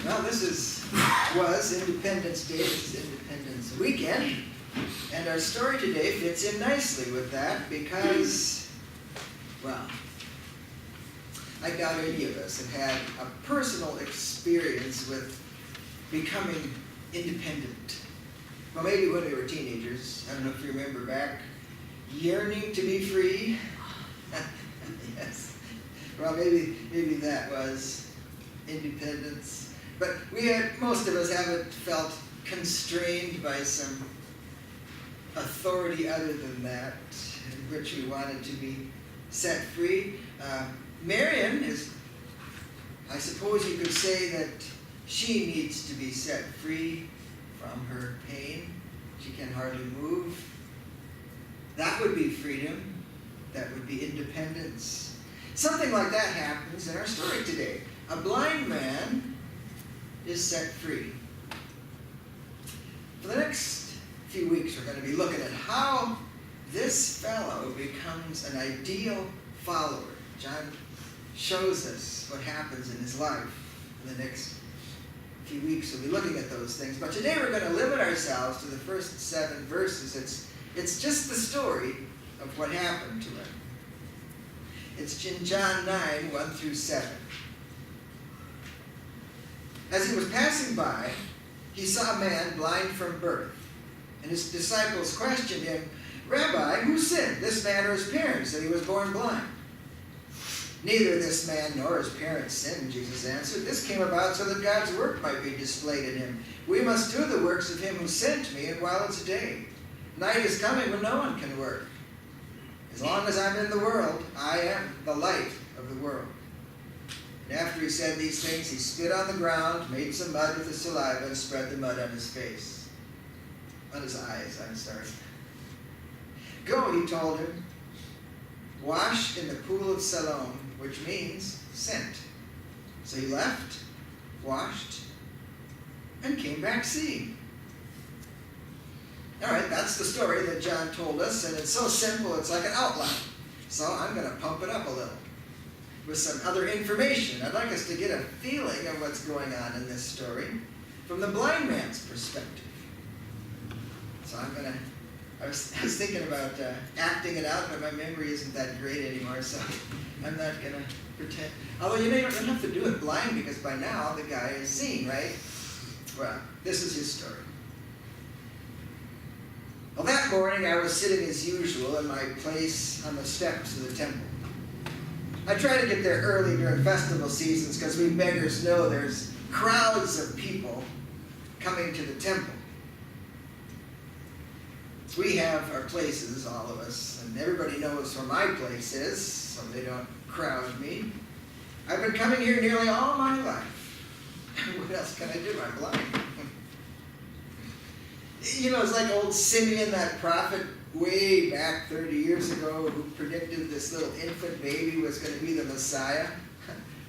Well, was Independence Day. This is Independence Weekend. And our story today fits in nicely with that because, well, I doubt any of us have had a personal experience with becoming independent. Well, maybe when we were teenagers. I don't know if you remember back, yearning to be free. Yes. Well, maybe that was independence. But most of us haven't felt constrained by some authority other than that, in which we wanted to be set free. Marion is, I suppose you could say that she needs to be set free from her pain. She can hardly move. That would be freedom. That would be independence. Something like that happens in our story today. A blind man is set free. For the next few weeks, we're going to be looking at how this fellow becomes an ideal follower. John shows us what happens in his life. In the next few weeks, we'll be looking at those things. But today we're going to limit ourselves to the first 7 verses. It's just the story of what happened to him. It's in John 9, 1 through 7. As he was passing by, he saw a man blind from birth. And his disciples questioned him, "Rabbi, who sinned, this man or his parents, that he was born blind?" "Neither this man nor his parents sinned," Jesus answered. "This came about so that God's work might be displayed in him. We must do the works of him who sent me, and while it's day. Night is coming when no one can work. As long as I'm in the world, I am the light of the world." And after he said these things, he spit on the ground, made some mud with his saliva, and spread the mud on his face. On his eyes, I'm sorry. "Go," he told him, "wash in the pool of Siloam," which means sent. So he left, washed, and came back seeing. All right, that's the story that John told us, and it's so simple, it's like an outline. So I'm going to pump it up a little with some other information. I'd like us to get a feeling of what's going on in this story from the blind man's perspective. So I was thinking about acting it out, but my memory isn't that great anymore, so I'm not going to pretend. Although you don't have to do it blind, because by now the guy is seeing, right? Well, this is his story. Well, that morning I was sitting as usual in my place on the steps of the temple. I try to get there early during festival seasons because we beggars know there's crowds of people coming to the temple. We have our places, all of us, and everybody knows where my place is, so they don't crowd me. I've been coming here nearly all my life. What else can I do? I'm blind. You know, it's like old Simeon, that prophet way back 30 years ago, who predicted this little infant baby was going to be the Messiah.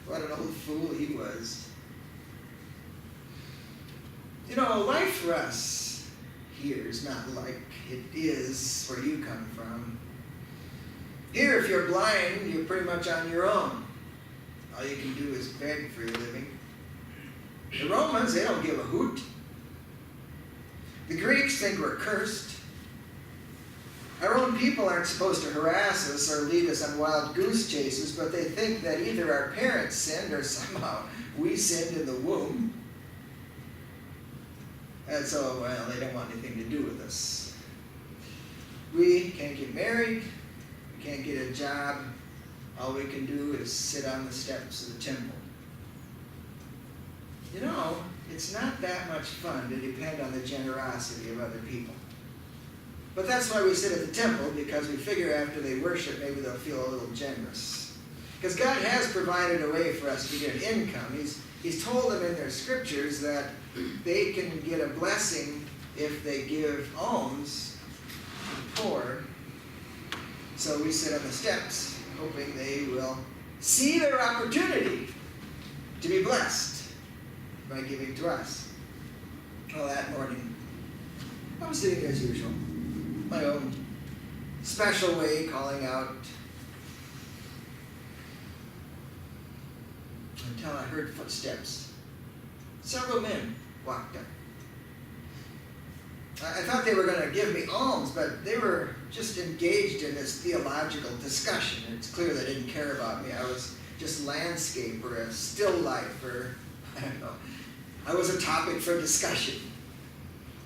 What an old fool he was. You know, life for us here is not like it is where you come from. Here, if you're blind, you're pretty much on your own. All you can do is beg for your living. The Romans, they don't give a hoot. The Greeks think we're cursed. Our own people aren't supposed to harass us or lead us on wild goose chases, but they think that either our parents sinned or somehow we sinned in the womb. And so, well, they don't want anything to do with us. We can't get married. We can't get a job. All we can do is sit on the steps of the temple. You know, it's not that much fun to depend on the generosity of other people. But that's why we sit at the temple, because we figure after they worship, maybe they'll feel a little generous. Because God has provided a way for us to get an income. He's told them in their scriptures that they can get a blessing if they give alms to the poor. So we sit on the steps, hoping they will see their opportunity to be blessed by giving to us. Well, that morning, I was sitting as usual, my own special way, calling out until I heard footsteps several men walked up. I thought they were going to give me alms, but they were just engaged in this theological discussion. It's clear they didn't care about me. I was just landscape or a still life or, I don't know. I was a topic for discussion.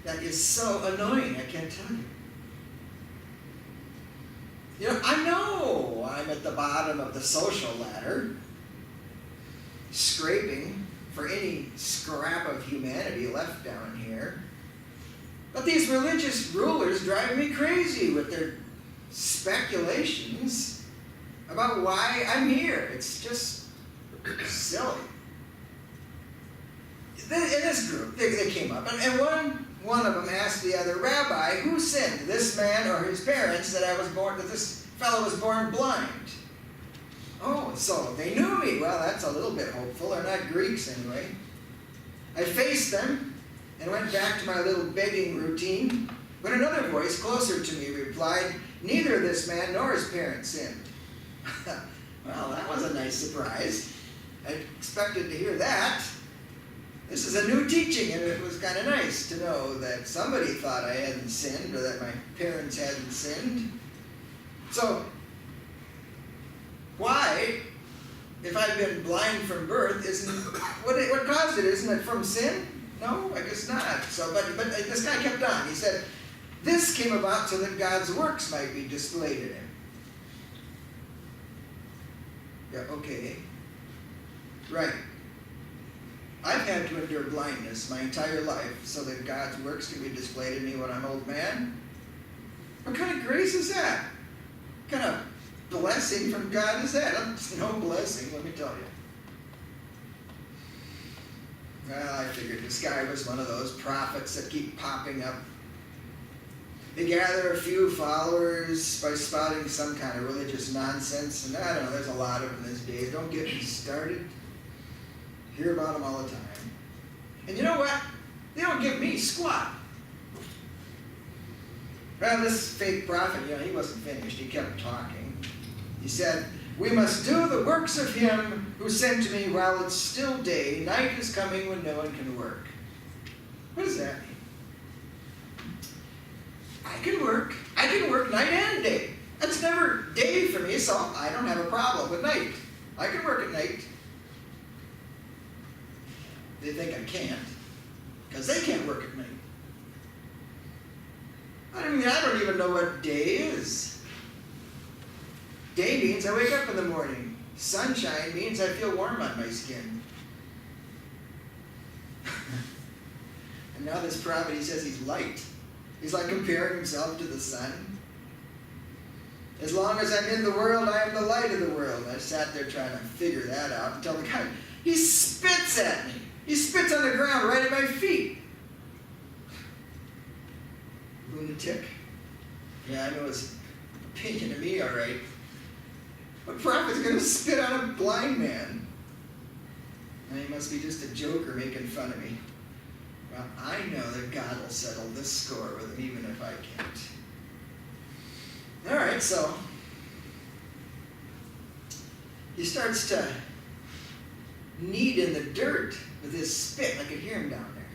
That is so annoying, I can't tell you. You know, I know I'm at the bottom of the social ladder, scraping for any scrap of humanity left down here. But these religious rulers drive me crazy with their speculations about why I'm here. It's just silly. In this group, they came up, and one of them asked the other, "Rabbi, who sinned, this man or his parents, that this fellow was born blind?" Oh, so they knew me. Well, that's a little bit hopeful. They're not Greeks anyway. I faced them and went back to my little begging routine, when another voice closer to me replied, "Neither this man nor his parents sinned." Well, that was a nice surprise. I expected to hear that. This is a new teaching, and it was kind of nice to know that somebody thought I hadn't sinned or that my parents hadn't sinned. So, why, if I've been blind from birth, what caused it? Isn't it from sin? No, I guess not. So, but this guy kept on. He said, "This came about so that God's works might be displayed in him." Yeah, okay. Right. I've had to endure blindness my entire life so that God's works can be displayed in me when I'm old man. What kind of grace is that? What kind of blessing from God is that? It's no blessing, let me tell you. Well, I figured this guy was one of those prophets that keep popping up. They gather a few followers by spouting some kind of religious nonsense, and I don't know, there's a lot of them these days. Don't get me started. Hear about them all the time. And you know what? They don't give me squat. Well, this fake prophet, he wasn't finished. He kept talking. He said, "We must do the works of him who sent me while it's still day. Night is coming when no one can work." What does that mean? I can work. I can work night and day. It's never day for me, so I don't have a problem with night. I can work at night. They think I can't, because they can't work at night. I don't even know what day is. Day means I wake up in the morning. Sunshine means I feel warm on my skin. And now this prophet, he says he's light. He's like comparing himself to the sun. As long as I'm in the world, I am the light of the world. I sat there trying to figure that out until the guy, he spits at me. He spits on the ground right at my feet. Lunatic. Yeah, I know his opinion of me, all right. What prophet's going to spit on a blind man? And he must be just a joker making fun of me. Well, I know that God will settle this score with him, even if I can't. All right, so he starts to knead in the dirt with his spit. I could hear him down there.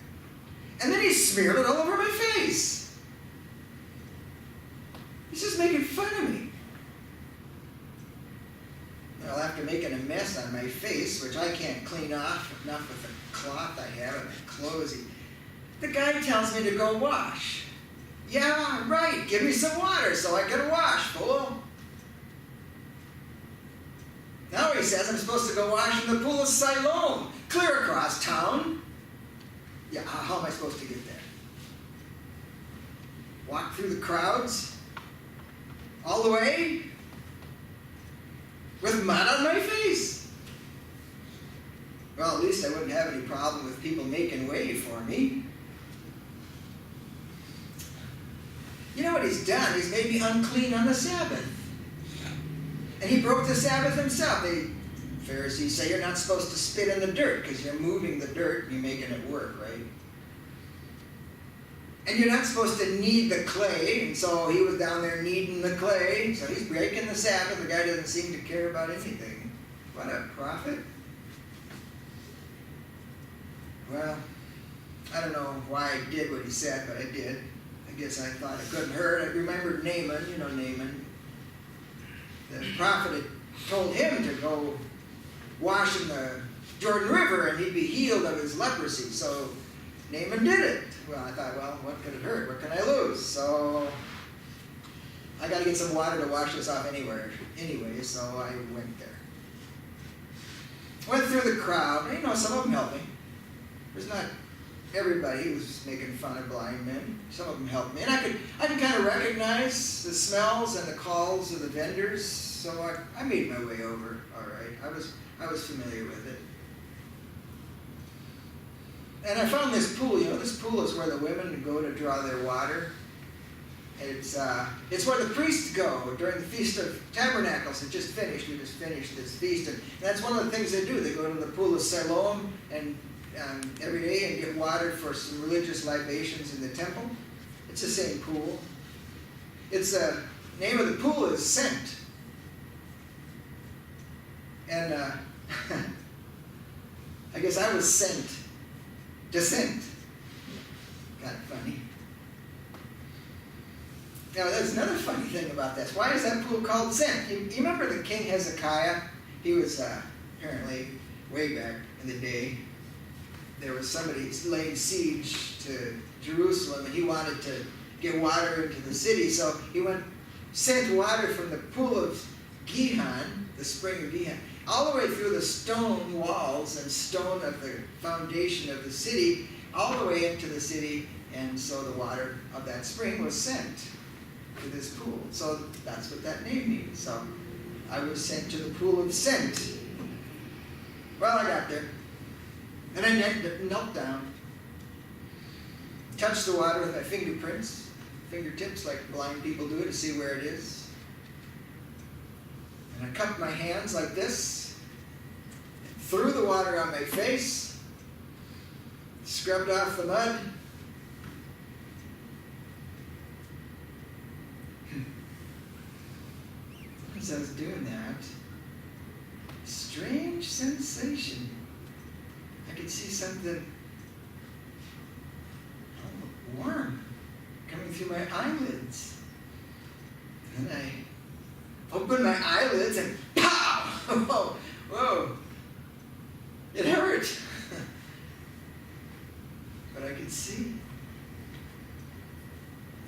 And then he smeared it all over my face. He's just making fun of me. Well, after making a mess on my face, which I can't clean off enough with the cloth I have and my clothes, the guy tells me to go wash. Yeah, right. Give me some water so I can wash, fool. Now he says I'm supposed to go wash in the pool of Siloam, clear across town. Yeah, how am I supposed to get there? Walk through the crowds? All the way? With mud on my face? Well, at least I wouldn't have any problem with people making way for me. You know what he's done? He's made me unclean on the Sabbath. And he broke the Sabbath himself. The Pharisees say you're not supposed to spit in the dirt because you're moving the dirt and you're making it work, right? And you're not supposed to knead the clay, and so he was down there kneading the clay, so he's breaking the Sabbath. The guy doesn't seem to care about anything. What a prophet. Well, I don't know why I did what he said, but I did. I guess I thought it couldn't hurt. I remembered Naaman, you know Naaman. The prophet had told him to go wash in the Jordan River and he'd be healed of his leprosy. So Naaman did it. Well, I thought, well, what could it hurt? What can I lose? So I got to get some water to wash this off anyway, so I went there. Went through the crowd. You know, some of them helped me. There's not everybody who was making fun of blind men. Some of them helped me. And I could kind of recognize the smells and the calls of the vendors, so I made my way over all right. I was familiar with it. And I found this pool. You know, this pool is where the women go to draw their water. It's where the priests go during the Feast of Tabernacles. It just finished. We just finished this feast. And that's one of the things they do. They go to the pool of Siloam and every day and get water for some religious libations in the temple. It's the same pool. It's the name of the pool is Sent. And I guess I was sent to Sent. Kind of funny. Now, there's another funny thing about this. Why is that pool called Sent? You remember the king Hezekiah? He was apparently way back in the day. There was somebody laying siege to Jerusalem, and he wanted to get water into the city. So he sent water from the pool of Gihon, the spring of Gihon, all the way through the stone walls and stone of the foundation of the city, all the way into the city. And so the water of that spring was sent to this pool. So that's what that name means. So I was sent to the pool of Sent. Well, I got there. And I knelt down, touched the water with my fingertips like blind people do to see where it is. And I cupped my hands like this, threw the water on my face, scrubbed off the mud. As I was doing that, strange sensation. I could see something warm coming through my eyelids. And I opened my eyelids and pow! Whoa! Whoa! It hurt. But I could see.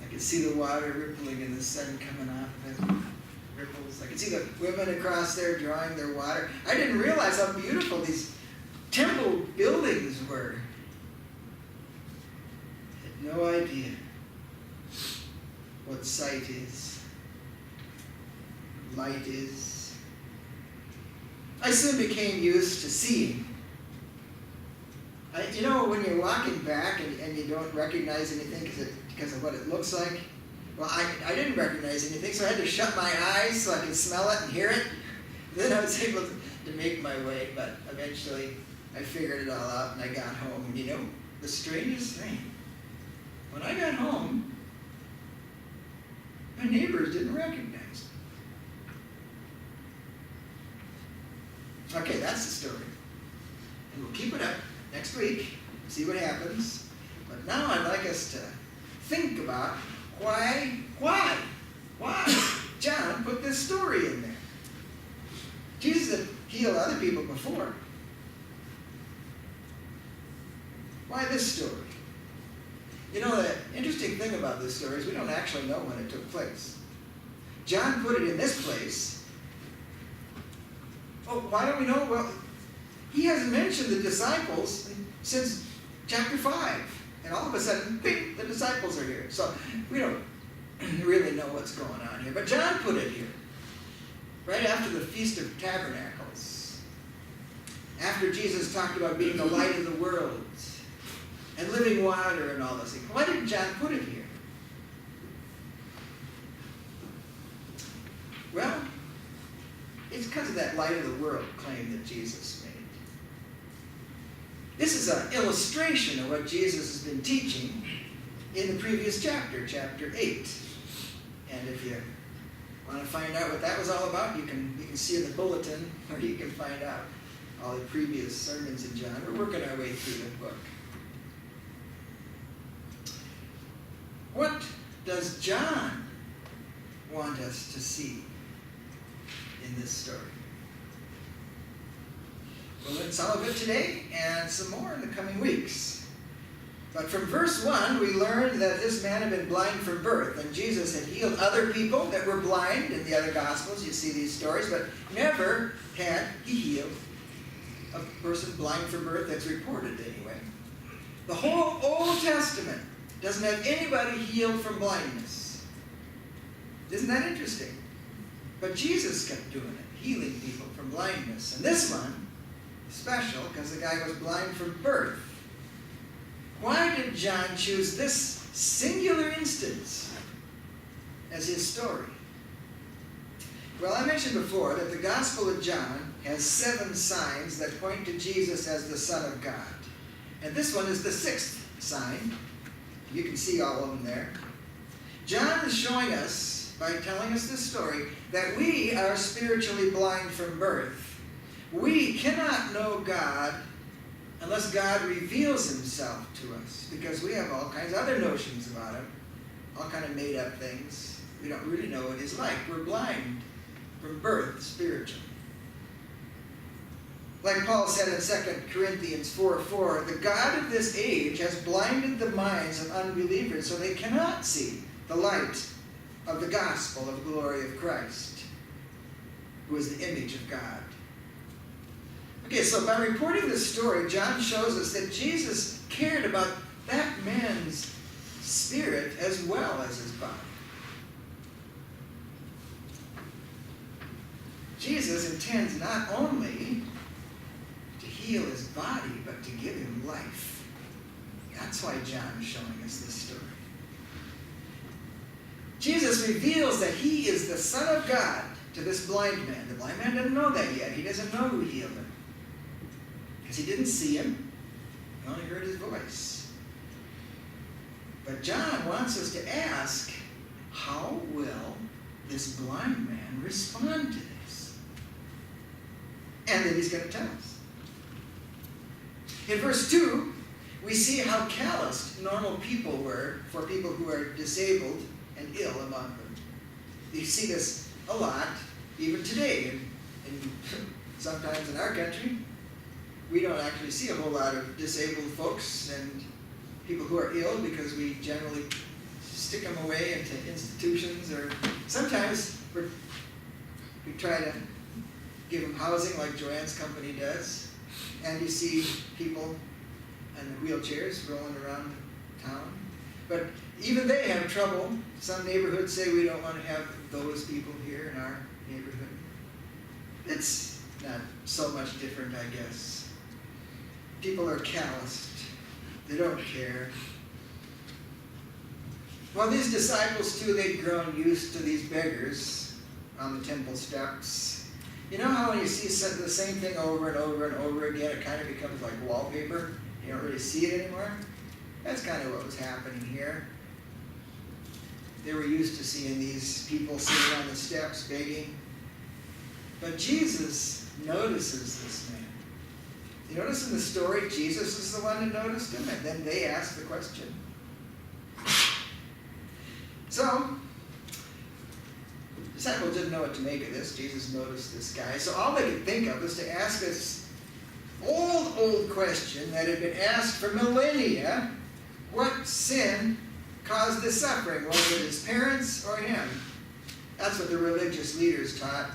I could see the water rippling and the sun coming off of it. Ripples. I could see the women across there drawing their water. I didn't realize how beautiful these temple buildings were. I had no idea what sight is, light is. I soon became used to seeing. You know, when you're walking back and you don't recognize anything because of what it looks like, well, I didn't recognize anything, so I had to shut my eyes so I could smell it and hear it. Then I was able to make my way, but eventually I figured it all out and I got home. And you know, the strangest thing, when I got home, my neighbors didn't recognize me. Okay, that's the story. And we'll keep it up next week, see what happens. But now I'd like us to think about why John put this story in there. Jesus had healed other people before. Why this story? You know, the interesting thing about this story is we don't actually know when it took place. John put it in this place. Oh, why don't we know? Well, he hasn't mentioned the disciples since chapter 5. And all of a sudden, bing, the disciples are here. So we don't really know what's going on here. But John put it here. Right after the Feast of Tabernacles. After Jesus talked about being the light of the world. And living water and all those things. Why did John put it here? Well, it's because of that light of the world claim that Jesus made. This is an illustration of what Jesus has been teaching in the previous chapter, chapter 8. And if you want to find out what that was all about, you can see in the bulletin where you can find out all the previous sermons in John. We're working our way through the book. What does John want us to see in this story? We'll learn some of it today and some more in the coming weeks. But from verse 1, we learned that this man had been blind from birth, and Jesus had healed other people that were blind in the other Gospels. You see these stories, but never had he healed a person blind from birth that's reported anyway. The whole Old Testament doesn't have anybody healed from blindness. Isn't that interesting? But Jesus kept doing it, healing people from blindness. And this one, special, because the guy was blind from birth. Why did John choose this singular instance as his story? Well, I mentioned before that the Gospel of John has 7 signs that point to Jesus as the Son of God. And this one is the 6th sign. You can see all of them there. John is showing us, by telling us this story, that we are spiritually blind from birth. We cannot know God unless God reveals himself to us, because we have all kinds of other notions about him, all kind of made-up things. We don't really know what he's like. We're blind from birth spiritually. Like Paul said in 2 Corinthians 4:4, the God of this age has blinded the minds of unbelievers so they cannot see the light of the gospel of glory of Christ, who is the image of God. Okay, so by reporting this story, John shows us that Jesus cared about that man's spirit as well as his body. Jesus intends not only to heal his body, but to give him life. That's why John is showing us this story. Jesus reveals that he is the Son of God to this blind man. The blind man doesn't know that yet. He doesn't know who healed him, because he didn't see him. He only heard his voice. But John wants us to ask, how will this blind man respond to this? And then he's going to tell us. In verse 2, we see how calloused normal people were for people who are disabled and ill among them. You see this a lot, even today. And sometimes in our country, we don't actually see a whole lot of disabled folks and people who are ill, because we generally stick them away into institutions, or sometimes we try to give them housing like Joanne's company does. And you see people in wheelchairs rolling around town. But even they have trouble. Some neighborhoods say we don't want to have those people here in our neighborhood. It's not so much different, I guess. People are calloused. They don't care. Well, these disciples, too, they'd grown used to these beggars on the temple steps. You know how when you see the same thing over and over and over again, it kind of becomes like wallpaper? You don't really see it anymore? That's kind of what was happening here. They were used to seeing these people sitting on the steps begging. But Jesus notices this man. You notice in the story, Jesus is the one who noticed him, and then they ask the question. So, the disciples didn't know what to make of this. Jesus noticed this guy. So all they could think of was to ask this old question that had been asked for millennia. What sin caused this suffering? Was it his parents or him? That's what the religious leaders taught.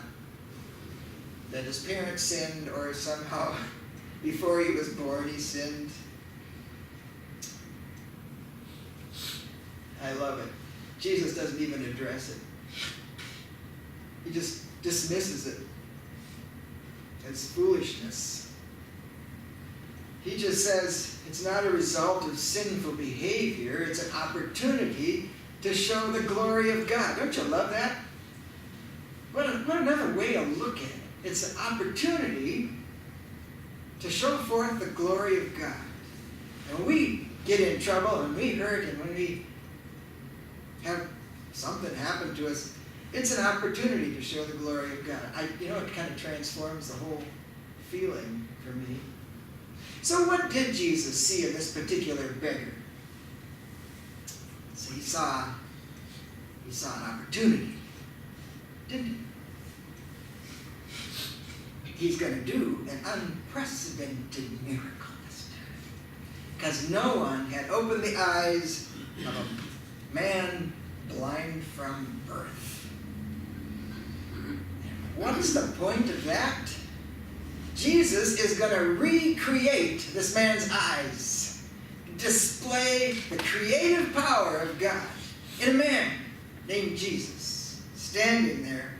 That his parents sinned, or somehow before he was born he sinned. I love it. Jesus doesn't even address it. He just dismisses it as foolishness. He just says it's not a result of sinful behavior. It's an opportunity to show the glory of God. Don't you love that? What another way to look at it. It's an opportunity to show forth the glory of God. And when we get in trouble, and we hurt, and when we have something happen to us, it's an opportunity to show the glory of God. It kind of transforms the whole feeling for me. So what did Jesus see in this particular beggar? So he saw an opportunity, didn't he? He's going to do an unprecedented miracle this time. Because no one had opened the eyes of a man blind from birth. What is the point of that? Jesus is going to recreate this man's eyes, display the creative power of God in a man named Jesus, standing there,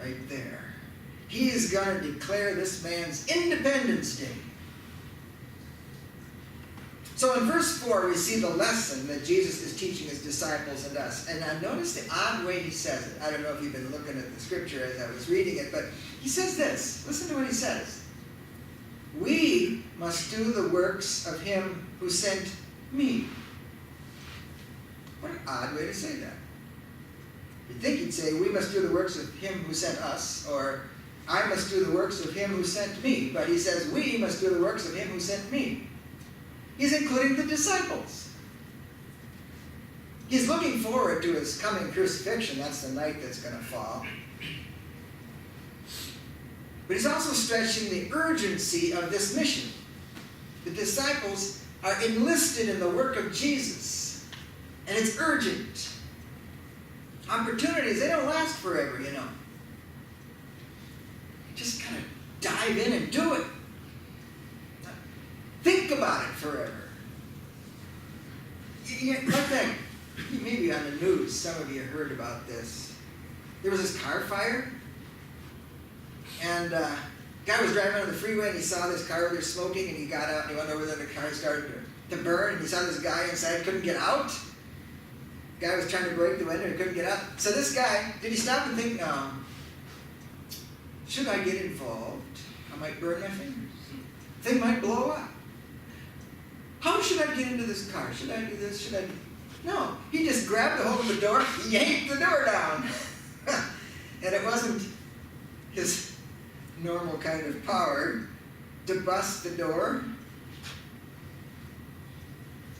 right there. He is going to declare this man's Independence Day. So in verse 4, we see the lesson that Jesus is teaching his disciples and us. And I notice the odd way he says it. I don't know if you've been looking at the scripture as I was reading it, but he says this. Listen to what he says. We must do the works of him who sent me. What an odd way to say that. You'd think he'd say, we must do the works of him who sent us, or I must do the works of him who sent me. But he says, we must do the works of him who sent me. He's including the disciples. He's looking forward to his coming crucifixion. That's the night that's going to fall. But he's also stretching the urgency of this mission. The disciples are enlisted in the work of Jesus. And it's urgent. Opportunities, they don't last forever, you know. You just kind of dive in and do it. Think about it forever. Like that, maybe on the news, some of you heard about this. There was this car fire. And a guy was driving on the freeway and he saw this car there smoking, and he got out and he went over there and the car started to burn, and he saw this guy inside, couldn't get out. The guy was trying to break the window and couldn't get out. So this guy, did he stop and think, no, should I get involved? I might burn my fingers. The thing might blow up. How should I get into this car? Should I do this? Should I do... No, he just grabbed the hold of the door, yanked the door down. And it wasn't his normal kind of power to bust the door.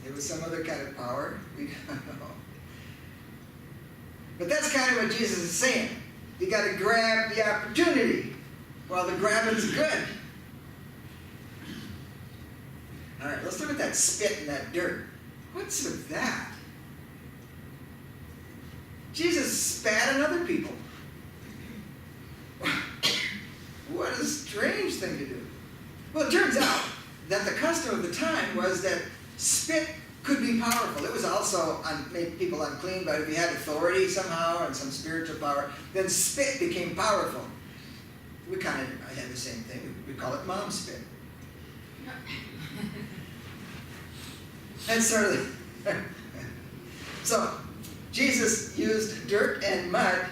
It was some other kind of power. We don't know. But that's kind of what Jesus is saying. You got to grab the opportunity while the grabbing's good. All right, let's look at that spit and that dirt. What's with that? Jesus spat on other people. What a strange thing to do. Well, it turns out that the custom of the time was that spit could be powerful. It was also made people unclean, but if you had authority somehow and some spiritual power, then spit became powerful. We kind of had the same thing. We call it mom spit. That's sort of so Jesus used dirt and mud.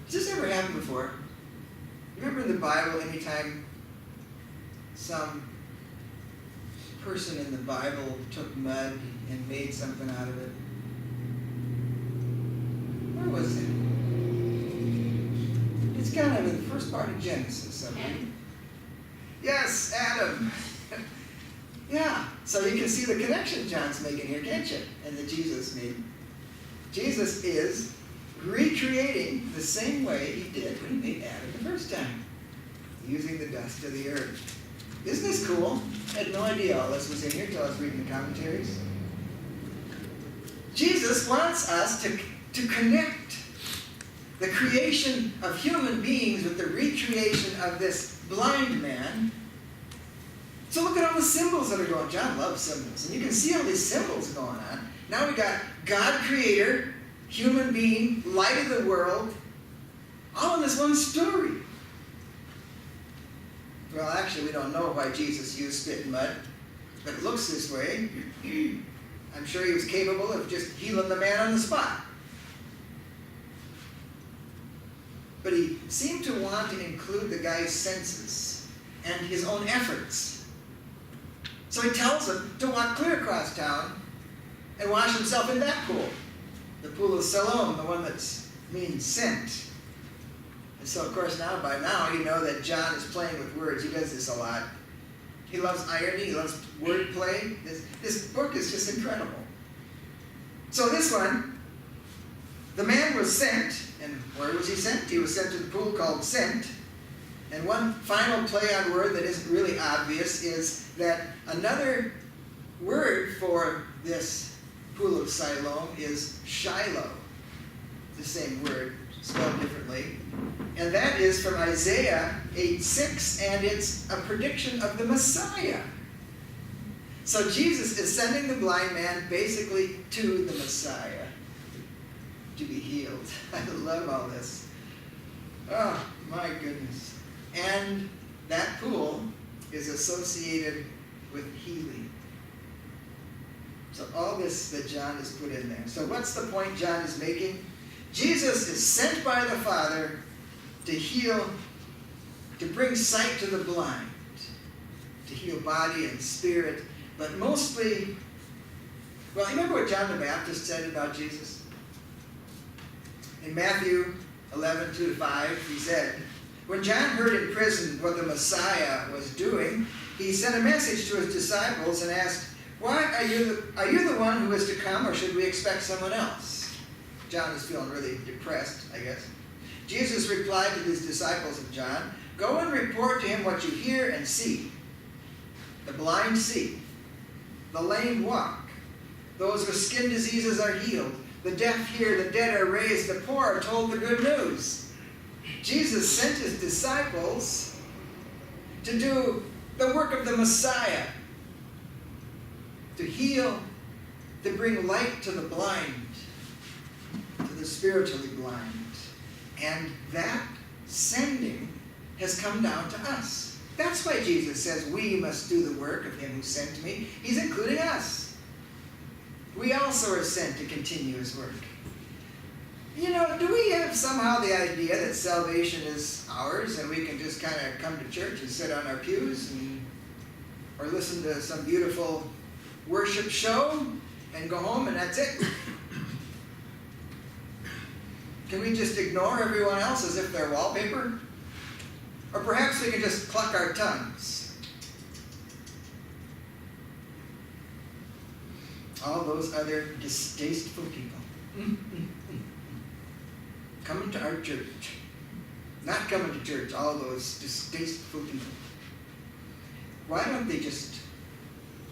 Has this ever happened before? Remember in the Bible, anytime some person in the Bible took mud and made something out of it? Where was it? It's kind of in the first part of Genesis, I believe. Yes, Adam. Yeah, so you can see the connection John's making here, can't you? And that Jesus made. Jesus is recreating the same way he did when he made Adam the first time, using the dust of the earth. Isn't this cool? I had no idea all this was in here until I was reading the commentaries. Jesus wants us to connect the creation of human beings with the recreation of this blind man. So look at all the symbols that are going on. John loves symbols. And you can see all these symbols going on. Now we got God creator, human being, light of the world, all in this one story. Well, actually, we don't know why Jesus used spit and mud, but it looks this way. I'm sure he was capable of just healing the man on the spot. But he seemed to want to include the guy's senses and his own efforts. So he tells him to walk clear across town and wash himself in that pool. The pool of Siloam, the one that means sent. And so, of course, by now, you know that John is playing with words. He does this a lot. He loves irony. He loves wordplay. This book is just incredible. So this one, the man was sent. And where was he sent? He was sent to the pool called Sent. And one final play on word that isn't really obvious is that another word for this pool of Siloam is Shiloh. The same word, spelled differently. And that is from Isaiah 8:6, and it's a prediction of the Messiah. So Jesus is sending the blind man basically to the Messiah to be healed. I love all this. Oh, my goodness. And that pool is associated with healing. So all this that John has put in there. So what's the point John is making? Jesus is sent by the Father to heal, to bring sight to the blind, to heal body and spirit, but mostly, well, remember what John the Baptist said about Jesus? In Matthew 11:2-5, he said, when John heard in prison what the Messiah was doing, he sent a message to his disciples and asked, "Why are you the one who is to come, or should we expect someone else?" John was feeling really depressed, I guess. Jesus replied to his disciples of John, "Go and report to him what you hear and see. The blind see, the lame walk, those with skin diseases are healed, the deaf hear, the dead are raised, the poor are told the good news." Jesus sent his disciples to do the work of the Messiah, to heal, to bring light to the blind, to the spiritually blind. And that sending has come down to us. That's why Jesus says we must do the work of him who sent me. He's including us. We also are sent to continue his work. You know, do we have somehow the idea that salvation is ours and we can just kind of come to church and sit on our pews or listen to some beautiful worship show and go home and that's it? Can we just ignore everyone else as if they're wallpaper? Or perhaps we can just cluck our tongues. All those other distasteful people. Coming to our church. Not coming to church, all those distasteful people. Why don't they just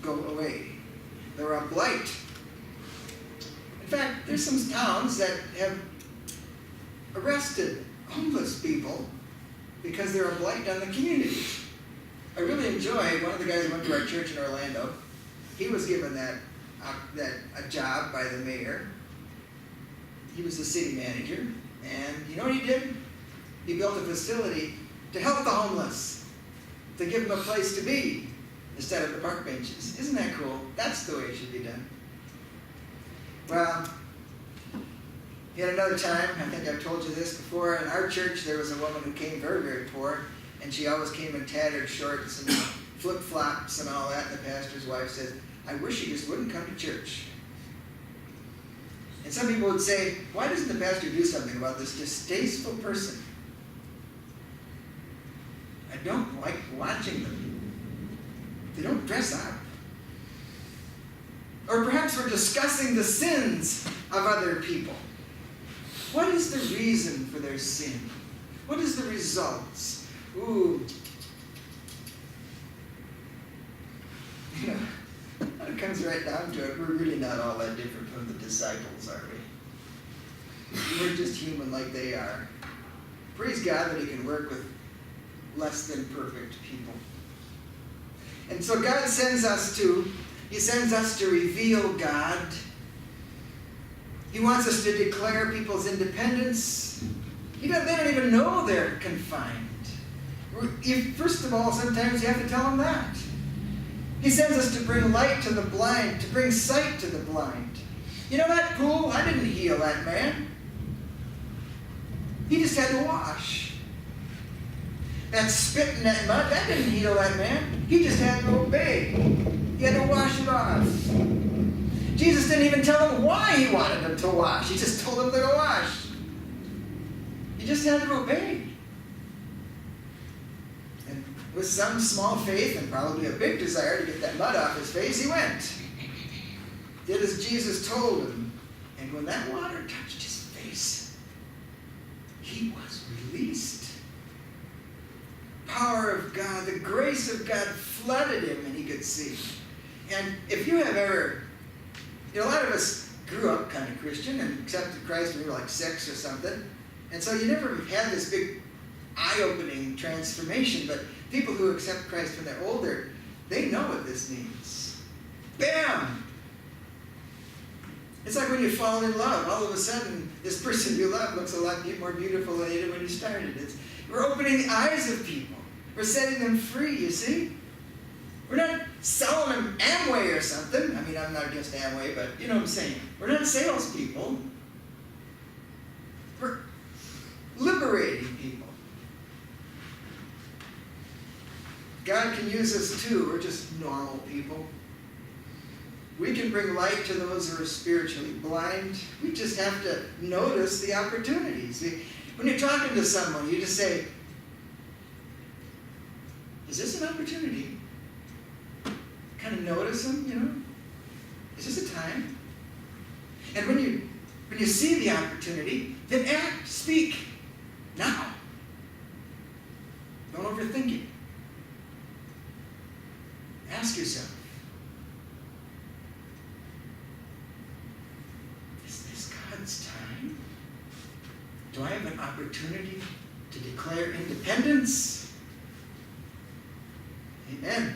go away? They're a blight. In fact, there's some towns that have arrested homeless people because they're a blight on the community. I really enjoy one of the guys who went to our church in Orlando. He was given a job by the mayor. He was the city manager. And you know what he did? He built a facility to help the homeless, to give them a place to be instead of the park benches. Isn't that cool? That's the way it should be done. Well, yet another time, I think I've told you this before, in our church there was a woman who came very, very poor, and she always came in tattered shorts and flip-flops and all that, and the pastor's wife said, "I wish you just wouldn't come to church." And some people would say, why doesn't the pastor do something about this distasteful person? I don't like watching them. They don't dress up. Or perhaps we're discussing the sins of other people. What is the reason for their sin? What is the results? Ooh. You know, when it comes right down to it, we're really not all that different from the disciples, are we? We're just human like they are. Praise God that he can work with less than perfect people. And so God sends us to reveal God. He wants us to declare people's independence. They don't even know they're confined. First of all, sometimes you have to tell them that. He sends us to bring light to the blind, to bring sight to the blind. You know that pool? I didn't heal that man. He just had to wash. That spit in that mud, that didn't heal that man. He just had to obey. He had to wash it off. Jesus didn't even tell him why he wanted him to wash. He just told him to go wash. He just had to obey. with some small faith and probably a big desire to get that mud off his face, he went. Did as Jesus told him. And when that water touched his face, he was released. Power of God, the grace of God flooded him and he could see. And if you have ever, a lot of us grew up kind of Christian and accepted Christ when we were like 6 or something. And so you never had this big eye-opening transformation. But people who accept Christ when they're older, they know what this means. Bam! It's like when you fall in love. All of a sudden, this person you love looks a lot more beautiful than you did when you started. We're opening the eyes of people. We're setting them free, you see? We're not selling them Amway or something. I mean, I'm not against Amway, but you know what I'm saying. We're not salespeople. We're liberating people. God can use us too. We're just normal people. We can bring light to those who are spiritually blind. We just have to notice the opportunities. When you're talking to someone, you just say, is this an opportunity? Kind of notice them, Is this a time? And when you see the opportunity, then act, speak, now. Don't overthink it. Ask yourself, is this God's time? Do I have an opportunity to declare independence? Amen.